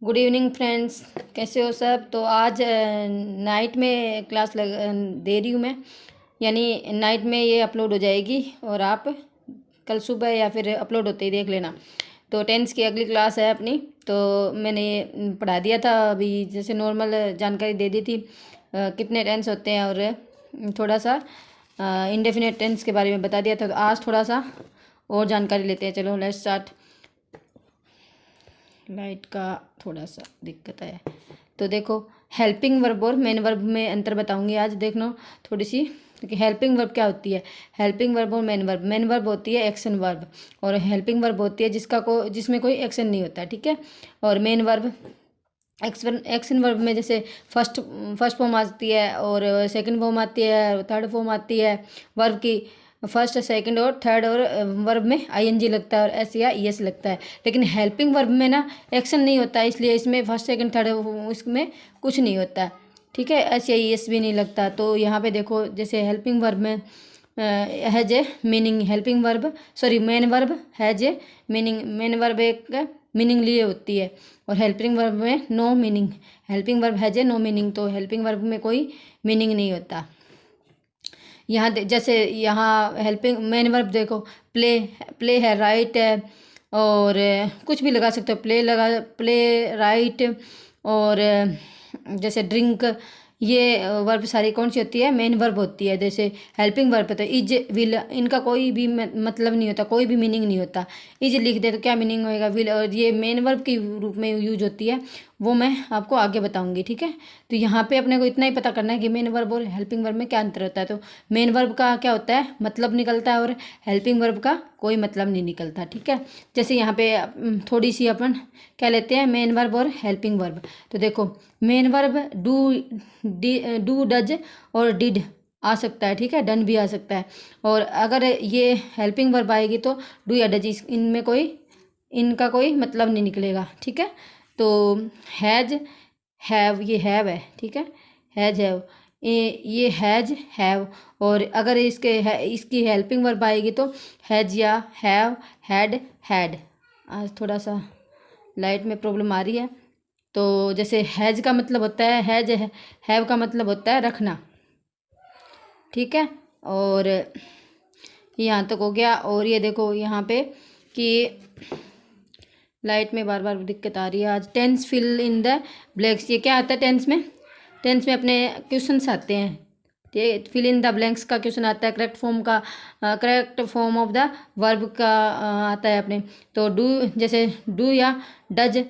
Good evening friends, कैसे हो सब। तो आज नाइट में क्लास दे रही हूँ मैं, यानी नाइट में ये अपलोड हो जाएगी और आप कल सुबह या फिर अपलोड होते ही देख लेना। तो टेंस की अगली क्लास है अपनी। तो मैंने पढ़ा दिया था अभी, जैसे नॉर्मल जानकारी दे दी थी कितने टेंस होते हैं, और थोड़ा सा इंडेफिनिट टेंस के बारे में बता दिया था। तो आज थोड़ा सा और जानकारी लेते हैं। चलो लेट्स स्टार्ट। लाइट का थोड़ा सा दिक्कत है। तो देखो, हेल्पिंग वर्ब और मेन वर्ब में अंतर बताऊंगी आज। देखना थोड़ी सी कि हेल्पिंग वर्ब क्या होती है। हेल्पिंग वर्ब और मेन वर्ब होती है एक्शन वर्ब, और हेल्पिंग वर्ब होती है जिसमें कोई एक्शन नहीं होता, ठीक है। और मेन वर्ब एक्शन वर्ब में जैसे फर्स्ट फर्स्ट फॉर्म आती है, और सेकंड फॉर्म आती है, थर्ड फॉर्म आती है वर्ब की। फर्स्ट सेकंड और थर्ड और वर्ब में आईएनजी लगता है और एस या ईएस लगता है। लेकिन हेल्पिंग वर्ब में ना एक्शन नहीं होता है, इसलिए इसमें फर्स्ट सेकंड थर्ड इसमें कुछ नहीं होता है, ठीक है। एस या ईएस भी नहीं लगता। तो यहाँ पे देखो, जैसे हेल्पिंग वर्ब में has a meaning, helping verb sorry main verb has a meaning, main verb एक मीनिंग लिए होती है, और हेल्पिंग वर्ब में no meaning. Helping verb has a no meaning, तो हेल्पिंग वर्ब में कोई मीनिंग नहीं होता। यहाँ जैसे यहाँ हेल्पिंग मेन वर्ब देखो, प्ले, प्ले है, राइट है, और कुछ भी लगा सकते हो। प्ले राइट, और जैसे ड्रिंक, ये वर्ब सारी कौन सी होती है, मेन वर्ब होती है। जैसे हेल्पिंग वर्ब तो इज विल, इनका कोई भी मतलब नहीं होता, कोई भी मीनिंग नहीं होता। इज लिख दे तो क्या मीनिंग होएगा, विल। और ये मेन वर्ब के रूप में यूज होती है, वो मैं आपको आगे बताऊंगी, ठीक है। तो यहाँ पे अपने को इतना ही पता करना है कि मेन वर्ब और हेल्पिंग वर्ब में क्या अंतर होता है। तो मेन वर्ब का क्या होता है, मतलब निकलता है, और हेल्पिंग वर्ब का कोई मतलब नहीं निकलता, ठीक है। जैसे यहाँ पे थोड़ी सी अपन क्या लेते हैं, मेन वर्ब और हेल्पिंग वर्ब। तो देखो, मेन वर्ब डू डज और डिड आ सकता है, ठीक है, डन भी आ सकता है। और अगर ये हेल्पिंग वर्ब आएगी तो डू या डज, इनमें कोई इनका कोई मतलब नहीं निकलेगा, ठीक है। तो हैज हैव, ये हैव है, ठीक है, हैज हैव, ये हैज हैव। और अगर इसकी हेल्पिंग वर्ब आएगी तो हैज या हैव, हैड, हैड। आज थोड़ा सा लाइट में प्रॉब्लम आ रही है। तो जैसे हैज का मतलब होता है, हैव का मतलब होता है रखना, ठीक है। और यहाँ तक हो गया। और ये देखो यहाँ पे कि लाइट में बार बार दिक्कत आ रही है आज। Tense fill in the blanks, ये क्या आता है टेंस में। टेंस में अपने क्वेश्चंस आते हैं, फिल इन द ब्लैंक्स का क्वेश्चन आता है, correct form of the verb का आता है अपने। तो डू, जैसे डू या डज